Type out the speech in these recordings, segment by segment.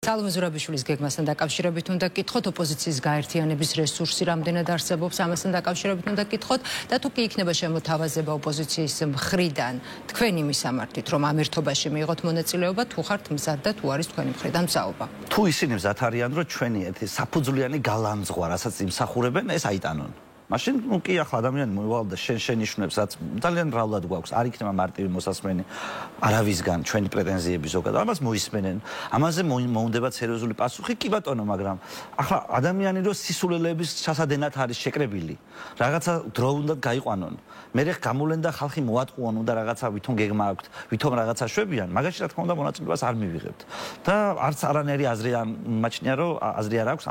სალომე ზურაბიშვილის გეგმასთან დაკავშირებით უნდა გკითხოთ ოპოზიციის გაერთიანების რესურსი რამდენად არსებობს ამასთან დაკავშირებით უნდა გკითხოთ და თუ კი იქნება შემოთავაზება ოპოზიციის მხრიდან თქვენი მისამართით რომ ამ ერთობაში მიიღოთ მონაწილეობა თუ ხართ მზად და თუ არის თქვენი მხრიდან მზაობა თუ ისინი მზად არიან რომ ჩვენი ერთი საფუძვლიანი გალანძღვა რასაც იმსახურებენ ეს აიტანონ მაშინ კი ახლა ადამიანი მოივალ და შენიშნებს რაც ძალიან მრავლად გვაქვს არ იქნება მარტივი მოსასმენი არავისგან ჩვენი პრეტენზიები ზოგადად ამას მოისმენენ ამაზე მოუნდება სერიოზული პასუხი კი ბატონო მაგრამ ახლა ადამიანი რო სისულელეების ჩასადენად არის შეკრებილი რაღაცა დრო უნდა გაიყვანონ მე გამოვლენ და ხალხი მოატყუონ უნდა რაღაცა ვითომ გეგმა აქვთ ვითომ რაღაცა შვებიან მაგაში რა თქმა უნდა მონაწილეობას არ მივიღებთ და არც არანაირი აზრი არ მაჩნია რომ აზრი არ აქვს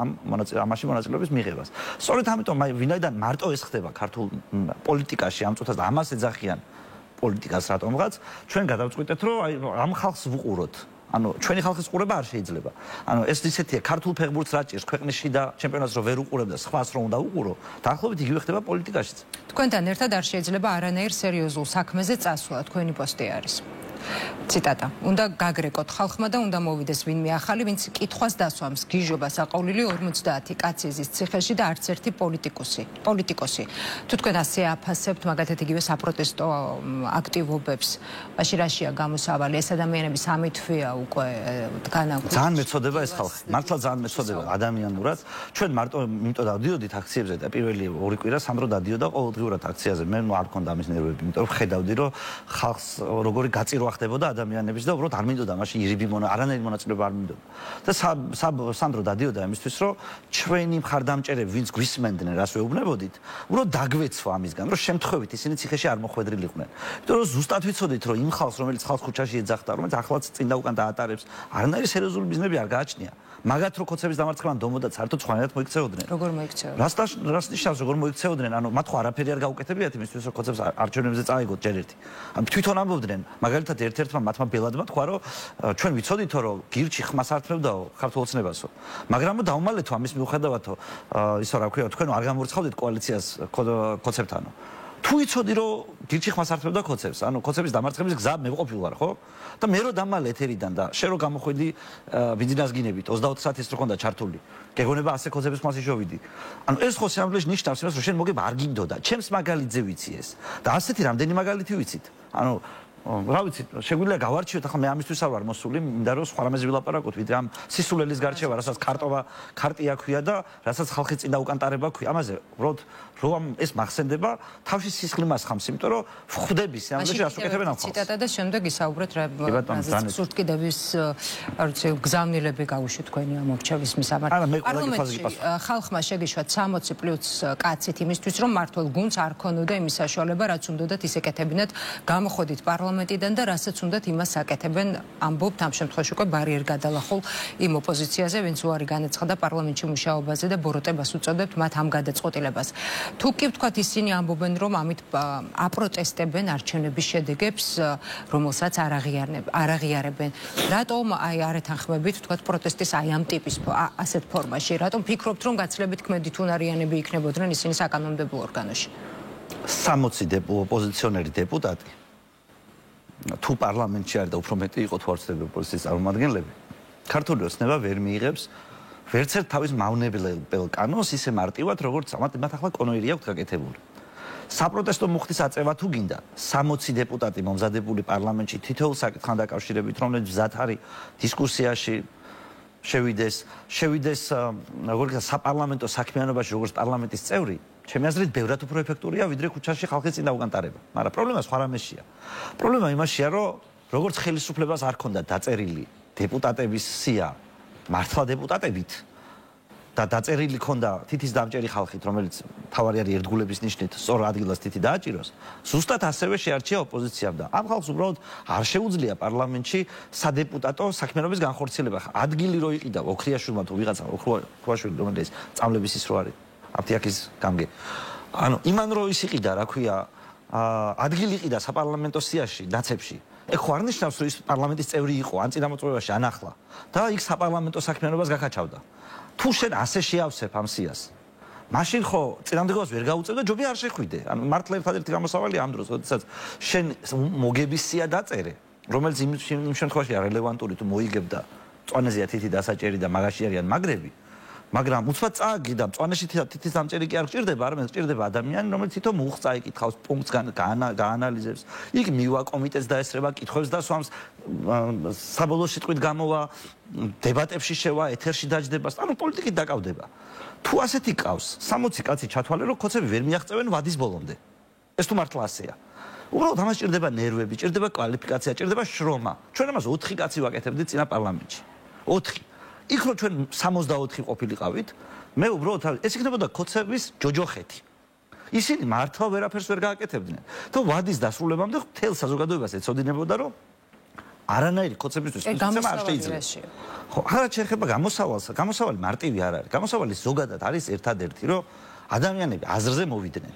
ამაში მონაწილეობის მიღებას სწორედ ამიტომ ვინაიდან მარტო ეს ხდება ქართულ პოლიტიკაში ამ წუთას და ამას ეძახიან პოლიტიკას რატომღაც ჩვენ გადავწყვიტეთ რომ ამ ხალხს ვუყუროთ ანუ ჩვენი ხალხის ყურება არ შეიძლება ანუ ეს ისეთია ქართულ ფეხბურთს რა ჭირს ქვეყნის შიდა ჩემპიონატს რო ვერ უყურებ და სხვას რო უნდა უყურო დაახლოებით იგივე ხდება პოლიტიკაშიც თქვენთან ერთად არ შეიძლება არანაირ სერიოზულ საქმეზე წასვლა თქვენი პოსტი არის ციტატა უნდა გაგრეკოთ ხალხმა და უნდა მოვიდეს ვინმე ახალი ვინც კითხვას დასვამს გიჟობას აყოლილი 50 კაციზის ციხეში და არც ერთი პოლიტიკოსი თუ თქვენ ასე აფასებთ მაგათაც იგივე საპროტესტო აქტივობებს მაშინ რაშია გამოსავალი ეს ადამიანები სამი თვეა უკვე დგანან ძალიან მეწოდება ეს ხალხი მართლა ძალიან მეწოდება ადამიანურად ჩვენ მარტო იმიტომ დავდიოდით აქციებზე და პირველი ორი კვირა სანდრო დადიოდა ყოველდღიურად აქციაზე მე არ მქონდა ამის ნერვები იმიტომ რომ ხედავდი რომ ხალხს როგორი გაწირვა ხდებოდა ადამიანების და უბრალოდ არ მინდოდა მაშინ ირიბი არანაირი მონაწილეობა არ მინდოდა და სანდრო დადიოდა იმისთვის რომ ჩვენი მხარდამჭერები ვინც გვისმენდნენ რას ვეუბნებოდით უბრალოდ დაგვეცვა ამისგან რომ შემთხვევით ისინი ციხეში არ მოხვედრილიყვნენ იმიტომ რომ ზუსტად ვიცოდით რომ იმ ხალხს რომელიც ხალხ ქუჩაში ეძახდა რომელიც ახლაც წინ და უკან დაატარებს არანაირი სერიოზული ბიზნესები არ გააჩნია მაგათ რო ხოცების დამარცხება დომოდათ საერთოდ სხვანაირად მოიქცეოდნენ როგორ მოიქცეოდნენ რას ნიშნავს როგორ მოიქცეოდნენ ანუ მათ ხო არაფერი არ გაუკეთებიათ იმისთვის რომ ხოცებს არჩევნებზე წაიგოთ ჯერ ერთი თვითონ ამბობდნენ მაგალითად ერთ-ერთმა მათმა ბელადმა თქვა რომ ჩვენ ვიცოდითო რომ გირჩი ხმას ართმევდაო ქართულ ოცნებასო მაგრამ დავმალეთო ამის მიუხედავათო ისო რა ქვია თქვენო არ გამორცხავდით კოალიციას ხოცებთანო თუ იცოდი რომ გირჩი ხმას ართმევდა ხოცებს ანუ ხოცების დამარცხების გზა მე ვყოფილ ვარ ხო და მე რო დამალე ეთერიდან და შე რო გამოხვედი ბიზნესგინებით 24 საათის რო ხონდა ჩართული გეგონება ასე ხოცების ხმას იშოვიდი ანუ ეს ხო სიამბლეში ნიშნავს იმას რომ შენ მოგება არ გინდოდა ჩემს მაგალითზე ვიცი ეს და ასეთი რამდენი მაგალითი ვიცით ანუ რა ვიცი შეგვიძლია გავარჩიოთ ახლა მე ამისთვის არ ვარ მოსული მინდა რომ სხვა რამეზე ვილაპარაკოთ ვიდრე ამ სისულელის გარჩევა რასაც ქარტია ქვია და რასაც ხალხი წინ დაუკანტარება ქვია ამაზე უბრალოდ რომ ეს მახსენდება თავში სისხლი მასხამს იმიტომ რომ ხვდები სიამბლეში რას უკეთებენ ამ ხალხს ციტატა და შემდეგ ისაუბრეთ რა სურთკიდების არ ვიცი გზავნილები გავუშვით თქვენი ამ მორჩევის მისამართი ხალხმა შეგიშვათ 60+ კაცით იმისთვის რომ მართლ გუნდს არ ქონოდა იმის საშუალება რაც უნდათ ისეკეთებინათ გამოხოდით პარლამენტიდან და რასაც უნდათ იმას აკეთებენ ამბობთ ამ შემთხვევაში უკვე ბარიერ გადალახულ იმ ოპოზიციაზე ვინც უარი განაცხადა პარლამენტში მუშაობაზე და ბოროტებას უწოდებთ მათ ამ გადაწყვეტილებას თუ კი ვთქვათ ისინი ამბობენ რომ ამით აპროტესტებენ არჩევნების შედეგებს რომელსაც არ აღიარებენ რატომ აი არ ეთანხმებით ვთქვათ პროტესტის აი ამ ტიპის ასეთ ფორმაში რატომ ფიქრობთ რომ გაცილებით ქმედით უნარიანები იქნებოდნენ ისინი საკანონმდებლო ორგანოში 60 ოპოზიციონერი დეპუტატი თუ პარლამენტში არ და უფრო მეტი იყო თუ არ ვცდები ოპოზიციის წარმომადგენლები ქართული ოცნება ვერ მიიღებს ვერც ერთ თავის მავნებელ კანონს ისე მარტივად როგორც მათ ახლა კონოირი აქვს გაკეთებული საპროტესტო მუხტის აწევა თუ გინდა 60 დეპუტატი მომზადებული პარლამენტში თითოეულ საკითხთან დაკავშირებით რომელიც მზად არის დისკუსიაში შევიდეს როგორ საპარლამენტო საქმიანობაში როგორც პარლამენტის წევრი ჩემი აზრით ბევრად უფრო ეფექტურია ვიდრე ქუჩაში ხალხის წინ დაუკანტარება მაგრამ პრობლემა სხვა რამეშია პრობლემა იმაშია რომ როგორც ხელისუფლებას არ ქონდა დაწერილი დეპუტატების სია მართლა დეპუტატებით და დაწერილი ქონდა თითის დამჭერი ხალხით რომელიც თავარი არის ერთგულების ნიშნით სწორ ადგილას თითი დააჭიროს ზუსტად ასევე შეარჩია ოპოზიციამ და ამ ხალხს უბრალოდ არ შეუძლია პარლამენტში სადეპუტატო საქმიანობის განხორციელება ადგილი რო იყიდა ოქრიაშვილმა თუ ვიღაცა ოქრიაშვილი რომელიც წამლების ის რო არის აფთიაქის გამგე ანუ იმან რო ის იყიდა რა ქვია ადგილი იყიდა საპარლამენტო სიაში დაცებში ეგ ხო არ ნიშნავს რომ ის პარლამენტის წევრი იყო ან წინამორწმუნეობაში ან ახლა და იქ საპარლამენტო საქმიანობას გაკაჩავდა თუ შენ ასე შეავსებ ამ სიას მაშინ ხო წინამდებობას ვერ გაუწევ და ჯობია არ შეხვიდე ანუ მართლა ერთადერთი გამოსავალია ამ დროს როდესაც შენ მოგების სია დაწერე რომელიც იმ შემთხვევაში არელევანტური თუ მოიგებ და მწვანეზეა თითი დასაჭერი და მაგაში არიან მაგრები. მაგრამ უცბად წააგიდა მწვანეში თითის დამჭერი კი არ გჭირდება, არამედ გჭირდება ადამიანი, რომელიც თვითონ მუხს წაიკითხავს, პუნქტს გაანალიზებს. იქ მივა კომიტეტს დაესწრება, კითხვებს დასვამს, საბოლოო სიტყვით გამოვა, დებატებში შევა, ეთერში დაჯდება, ანუ პოლიტიკით დაკავდება. თუ ასეთი ყავს, 60 კაცი ჩათვალე, რომ ხოცები ვერ მიაღწევენ ვადის ბოლომდე. ეს თუ მართლა ასეა. უბრალოდ ამას ჭირდება ნერვები, ჭირდება კვალიფიკაცია, ჭირდება შრომა. ჩვენ ამას 4 კაცი ვაკეთებდით წინა პარლამენტში. 4. იქ რომ ჩვენ 64 ყოფილიყავით, მე უბრალოდ ეს იქნებოდა ხოცების ჯოჯოხეთი. ისინი მართლა ვერაფერს ვერ გააკეთებდნენ. თუ ვადის დასრულებამდე მთელ საზოგადოებას ეცოდინებოდა, რომ არანაირი ხოცებისთვის სისტემა არ შეიძლება. ხო, არა შეეხება გამოსავალს, გამოსავალი მარტივი არ არის. გამოსავალი ზოგადად არის ერთადერთი, რომ ადამიანები აზრზე მოვიდნენ.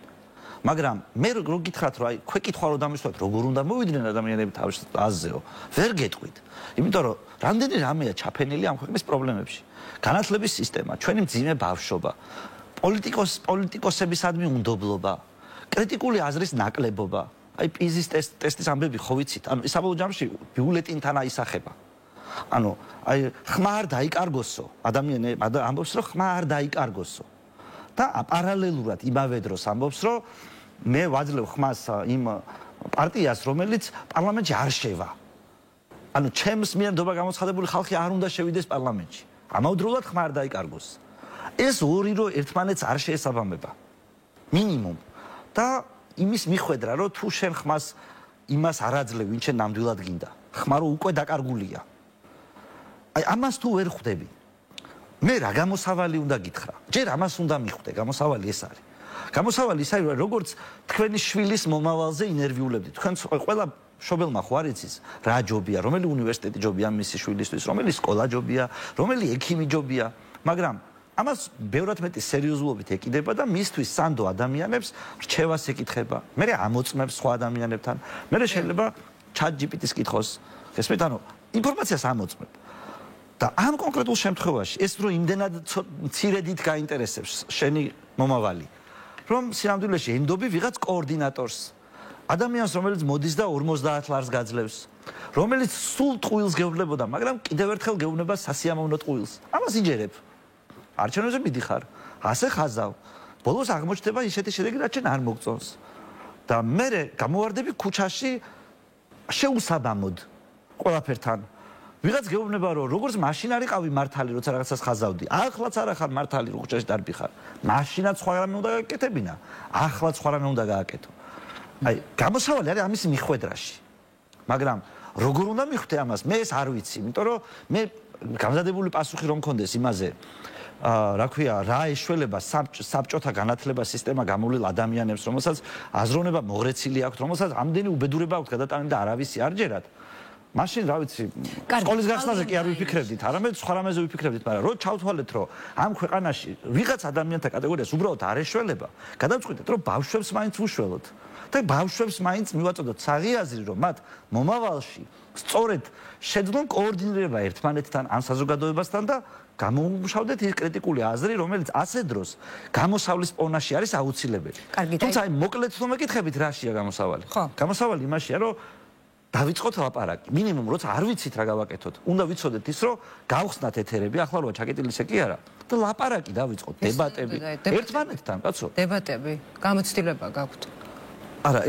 მაგრამ მე რო გითხრათ, რომ აი ქვეკითხვა რო დამისვათ, როგორ უნდა მოვიდნენ ადამიანები თავის აზრზეო, ვერ გეტყვით. იმიტომ რომ რამდენი რამეა ჩაფენილი ამ ქვეყნის პრობლემებში. განათლების სისტემა, ჩვენი მძიმე ბავშვობა, პოლიტიკოსებისადმი უნდობლობა, კრიტიკული აზრის ნაკლებობა. აი პიზის ტესტის ამბები ხო ვიცით? ანუ საბოლოო ჯამში ბიულეტინთან აისახება. ანუ აი ხმა არ დაიკარგოსო, ადამიანი ამბობს, რომ ხმა არ დაიკარგოსო. და პარალელურად იმავე დროს ამბობს, რომ მე ვაძლევ ხმას იმ პარტიას, რომელიც პარლამენტში არ შევა. ანუ ჩემს მიერ ნდობა გამოცხადებული ხალხი არ უნდა შევიდეს პარლამენტში. ამავდროულად ხმა არ დაიკარგოს. ეს ორი რო ერთმანეთს არ შეესაბამება. მინიმუმ. და იმის მიხვედრა, რომ თუ შენ ხმას იმას არ აძლევ, ვინ შენ ნამდვილად გინდა. ხმა რო უკვე დაკარგულია. აი ამას თუ ვერ ხვდები. მე რა გამოსავალი უნდა გითხრა? ჯერ ამას უნდა მიხვდე, გამოსავალი ეს არის. გამოსავალი ის არის, როგორც თქვენი შვილის მომავალზე ინერვიულებდით. თქვენ ყველა მშობელმა ხო არ იცის რა ჯობია, რომელი უნივერსიტეტი ჯობია მისი შვილისთვის, რომელი სკოლა ჯობია, რომელი ექიმი ჯობია, მაგრამ ამას ბევრად მეტი სერიოზულობით ეკიდება და მისთვის სანდო ადამიანებს რჩევას ეკითხება. მე ამოწმებს სხვა ადამიანებთან. მე შეიძლება ChatGPT-ს კითხოს. ესმით, ანუ ინფორმაციას ამოწმებ. და ამ კონკრეტულ შემთხვევაში ეს რო იმდენად მცირედით გაინტერესებს შენი მომავალი, რომ სინამდვილეში ენდობი ვიღაც კოორდინატორს, ადამიანს, რომელიც მოდის და 50 ლარს გაძლევს, რომელიც სულ ტყუილს გეუბნებოდა, მაგრამ კიდევ ერთხელ გეუბნება სასიამოვნო ტყუილს. ამას იჯერებ. არჩევნებზე მიდიხარ, ასე ხაზავ. ბოლოს აღმოჩნდება ისეთი შედეგი, რაც შენ არ მოგწონს. და მე გამოვარდები ქუჩაში შეუსაბამოდ ყველაფერთან. ვიღაც გეუბნება, რომ როგორც მაშინ არიყავი მართალი, როცა რაღაცას ხაზავდი, ახლაც არ ახარ მართალი, რო ქუჩაში დარბიხარ. მაშინაც სხვა რამე უნდა გააკეთებინა, ახლაც სხვა რამე უნდა გააკეთო. აი, გამოსავალი არის ამის მიხვედრაში. მაგრამ როგორ უნდა მიხვდე ამას? მე ეს არ ვიცი, იმიტომ რომ მე გამზადებული პასუხი რომ მქონდეს იმაზე, რა ქვია, რა ეშველება საბჭოთა განათლება სისტემა გამოვლილ ადამიანებს, რომელსაც აზროვნება მოღრეცილი აქვს, რომელსაც ამდენი უბედურება აქვს გადატანილი და არავისი არ ჯერათ. მაშინ რა ვიცი, სკოლის გახსნაზე კი არ ვიფიქრებდით, არამედ სხვა რამეზე ვიფიქრებდით, მაგრამ რო ჩავთვალეთ, რომ ამ ქვეყანაში ვიღაც ადამიანთა კატეგორიას უბრალოდ არ ეშველება, გადავწყვიტეთ, რომ ბავშვებს მაინც ვუშველოთ. და ბავშვებს მაინც მივაწოდოთ საღი აზრი, რომ მათ მომავალში სწორედ შეძლონ კოორდინირება ერთმანეთთან, ამ საზოგადოებასთან და გამომუშავდეთ ის კრიტიკული აზრი, რომელიც ასე დროს გამოსავლის პონაში არის აუცილებელი. თუმცა აი მოკლედ თუ მეკითხებით, რაშია გამოსავალი? გამოსავალი იმაშია, რომ დავიწყოთ ლაპარაკი. მინიმუმ როცა არ ვიცით რა გავაკეთოთ, უნდა ვიცოდეთ ის, რომ გავხსნათ ეთერები, ახლა როა ჩაკეტილი ისე კი არა. და ლაპარაკი დავიწყოთ, დებატები ერთმანეთთან, კაცო. დებატები, გამოცდილება გაქვთ. არა,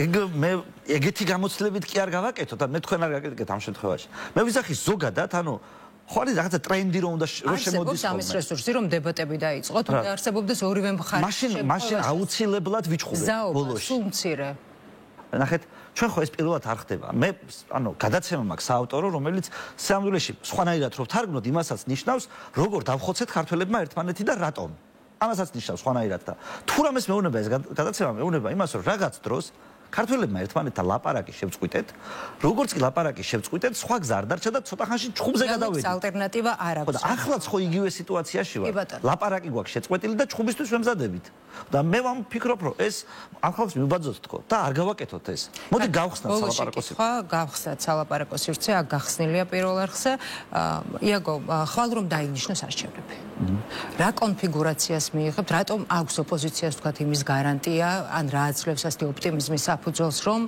მე ეგეთი გამოცდილებით კი არ გავაკეთოთ, და მე თქვენ არ გაკეთეთ ამ შემთხვევაში. მე ვიზახი ზოგადად, ანუ ხო არის რაღაცა ტრენდი რომ უნდა შემოდის ხოლმე. ამის რესურსი რომ დებატები დაიწყოთ, უნდა არსებობდეს ორივე მხარე. მაშინ აუცილებლად ვიჩხუბეთ ბოლოში. სულ მცირე. ნახეთ, ჩვენ ხო ეს პირველად არ ხდება. მე ანუ გადაცემა მაქვს საავტორო, რომელიც სამდვილეში სხვანაირად რო ვთარგმნოთ, იმასაც ნიშნავს, როგორ დავხოცეთ ქართველებმა ერთმანეთი და რატომ. ამასაც ნიშნავს სხვანაირად და თუ რამეს მეუბნება ეს გადაცემა მეუბნება იმას, რომ რაღაც დროს ქართველებმა ერთმანეთთან ლაპარაკი შევწყვიტეთ, როგორც კი ლაპარაკი შევწყვიტეთ, სხვა გზა არ დარჩა და ცოტა ხანში ჩხუბზე გადავედით. ალტერნატივა არ აქვს. და ახლაც ხო იგივე სიტუაციაში ვარ. ლაპარაკი გვაქვს შეწყვეტილი და ჩხუბისთვის ვემზადებით. და მე ვამფიქრობ, რომ ეს ამ ხალხს მივბაძოთ თქო და არ გავაკეთოთ ეს. მოდი გავხსნათ სალაპარაკო სივრცე. ხო, გავხსნათ სალაპარაკო სივრცე, აქ გახსნილია პირველ არხზე. იაგო, ხვალ რომ დაინიშნოს არჩევნები. რა კონფიგურაციას მიიღებთ, რატომ აქვს ოპოზიციას თქვათ იმის გარანტია, ან რა აძლევს ასეთი ოპტიმიზმის საფუძველს, რომ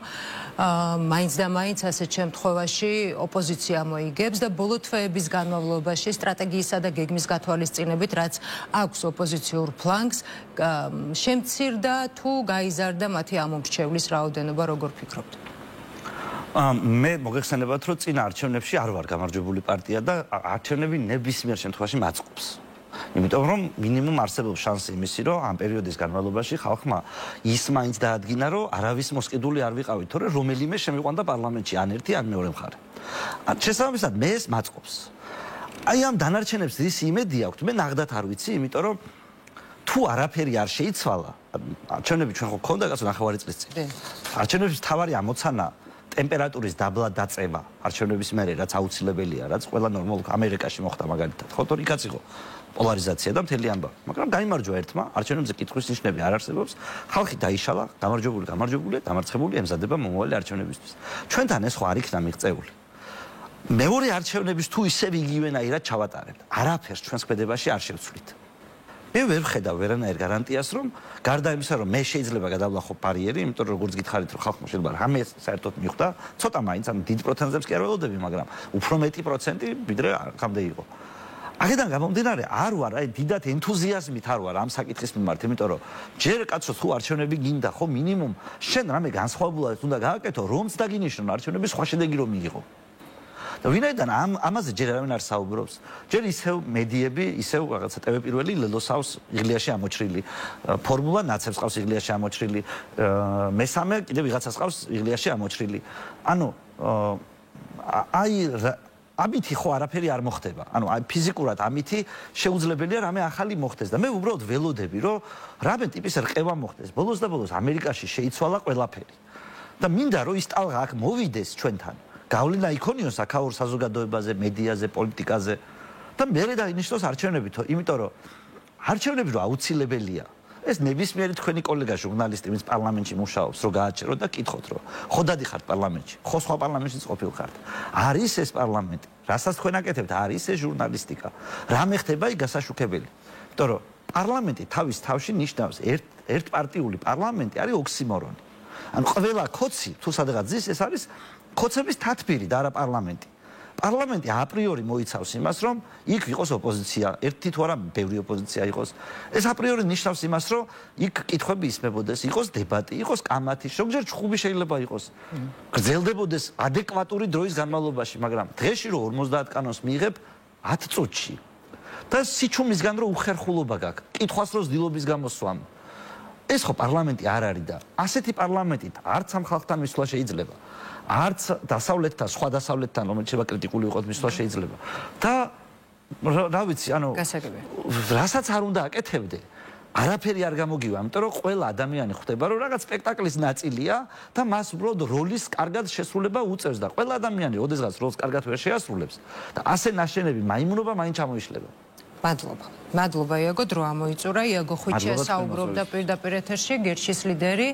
მაინც და მაინც ასეთ შემთხვევაში ოპოზიცია მოიგებს და ბოლო თვეების განმავლობაში სტრატეგიისა და გეგმის გათვალისწინებით, რაც აქვს ოპოზიციურ ფლანგს, შემცირდა თუ გაიზარდა მათი ამომრჩევლის რაოდენობა, როგორ ფიქრობთ? მე მოგეხსენებათ, რომ წინა არჩევნებში არ ვარ გამარჯვებული პარტია და არჩევნები ნებისმიერ შემთხვევაში მაწყობს. იმიტომ რომ მინიმუმ არსებობს შანსი იმისი, რომ ამ პერიოდის განმავლობაში ხალხმა ის მაინც დაადგინა, რომ არავის მოსყიდული არ ვიყავით, თორე რომელიმე შემიყვანდა პარლამენტში, ან ერთი, ან მეორე მხარე. შესაბამისად, მე ეს მაწყობს. აი ამ დანარჩენებს ის იმედი აქვს, მე ნახდათ არ ვიცი, იმიტომ რომ თუ არაფერი არ შეიცვალა, არჩევნები ჩვენ ხო გქონდა კაცო ნახევარი წლის წინ. არჩევნების თავარი ამოცანა ტემპერატურის დაბლა დაწევა არჩევნების მერე, რაც აუცილებელია, რაც ყველა ნორმალურ ამერიკაში მოხდა მაგალითად. ხო, თორე იქაც იყო პოლარიზაცია და მთელი ამბავი. მაგრამ გაიმარჯვა ერთმა, არჩევნებზე კითხვის ნიშნები არ არსებობს. ხალხი დაიშალა, გამარჯვებული, დამარცხებული ემზადება მომავალი არჩევნებისთვის. ჩვენთან ეს ხო არ იქნა მიღწეული. მეორე არჩევნების თუ ისევ იგივენაირად ჩავატარებთ, არაფერს ჩვენს ქმედებაში არ შევცვლით. მე ვერ ვხედავ ვერანაირ გარანტიას, რომ გარდა იმისა, რომ მე შეიძლება გადავლახო ბარიერი, იმიტომ რომ როგორც გითხარით, რომ ხალხმა შეიძლება რამე საერთოდ მიხვდა, ცოტა მაინც, ანუ დიდ პროცენტებს კი არ ველოდები, მაგრამ უფრო მეტი პროცენტი ვიდრე აქამდე იყო. აქედან გამომდინარე, არ ვარ, აი დიდად ენთუზიაზმით არ ვარ ამ საკითხის მიმართ, იმიტომ რომ ჯერ კაცო თუ არჩევნები გინდა, ხო მინიმუმ შენ რამე განსხვავებულად უნდა გააკეთო, რომც დაგინიშნონ არჩევნების სხვა შედეგი რომ მიიღო. და ვინაიდან ამაზე ჯერ არავინ არ საუბრობს, ჯერ ისევ მედიები, ისევ რაღაცა ტევე პირველი ლელოსავს იღლიაში ამოჭრილი, ფორმულა ნაცებს ყავს იღლიაში ამოჭრილი, მესამე კიდე ვიღაცას ყავს იღლიაში ამოჭრილი. ანუ აი ამითი ხო არაფერი არ მოხდება. ანუ აი ფიზიკურად ამითი შეუძლებელია რამე ახალი მოხდეს და მე უბრალოდ ველოდები, რომ რამე ტიპის რყევა მოხდეს. ბოლოს და ბოლოს ამერიკაში შეიცვალა ყველაფერი. და მინდა რომ ის ტალღა აქ მოვიდეს ჩვენთან. გავლენა იქონიოს აქაურ საზოგადოებაზე, მედიაზე, პოლიტიკაზე და მერე დაინიშნოს არჩევნები, იმიტომ რომ არჩევნები რო აუცილებელია. ეს ნებისმიერი თქვენი კოლეგა ჟურნალისტი, ვინც პარლამენტში მუშაობს, რო გააჩეროთ და კითხოთ, რომ ხო დადიხართ პარლამენტში, ხო სხვა პარლამენტშიც ყოფილხართ. არის ეს პარლამენტი, რასაც თქვენ აკეთებთ, არის ეს ჟურნალისტიკა. რამე ხდება იქ გასაშუქებელი. იმიტომ რომ პარლამენტი თავის თავში ნიშნავს ერთპარტიული პარლამენტი არის ოქსიმორონი. ანუ ყველა ქოცი თუ სადღაც ზის, ეს არის ქოცების თათბირი და არა პარლამენტი. პარლამენტი აპრიორი მოიცავს იმას, რომ იქ იყოს ოპოზიცია, ერთი თუ არა ბევრი ოპოზიცია იყოს. ეს აპრიორი ნიშნავს იმას, რომ იქ კითხვები ისმებოდეს, იყოს დებატი, იყოს კამათი, ზოგჯერ ჩხუბი შეიძლება იყოს. გრძელდებოდეს ადეკვატური დროის განმავლობაში, მაგრამ დღეში რო 50 კანონს მიიღებ 10 წუთში. და სიჩუმისგან რო უხერხულობა გაქვს, კითხვას რო ზდილობის გამოსვამ. ეს ხო პარლამენტი არ არის და ასეთი პარლამენტით არც ამ ხალხთან მისვლა შეიძლება. არც დასავლეთთან, სხვა დასავლეთთან, რომელიც შეიძლება კრიტიკული იყოს, მისვლა შეიძლება. და რა ვიცი, ანუ რასაც არ უნდა აკეთებდე, არაფერი არ გამოგივა, იმიტომ რომ ყველა ადამიანი ხვდება, რომ რაღაც სპექტაკლის ნაწილია და მას უბრალოდ როლის კარგად შესრულება უწევს და ყველა ადამიანი, ოდესღაც როლს კარგად ვერ შეასრულებს და ასე ნაშენები მაიმუნობა მაინც ჩამოიშლება. მადლობა იაგო, დრო ამოიწურა. იაგო ხვიჩია საუბრობდა პირდაპირ ეთერში, გერჩის ლიდერი.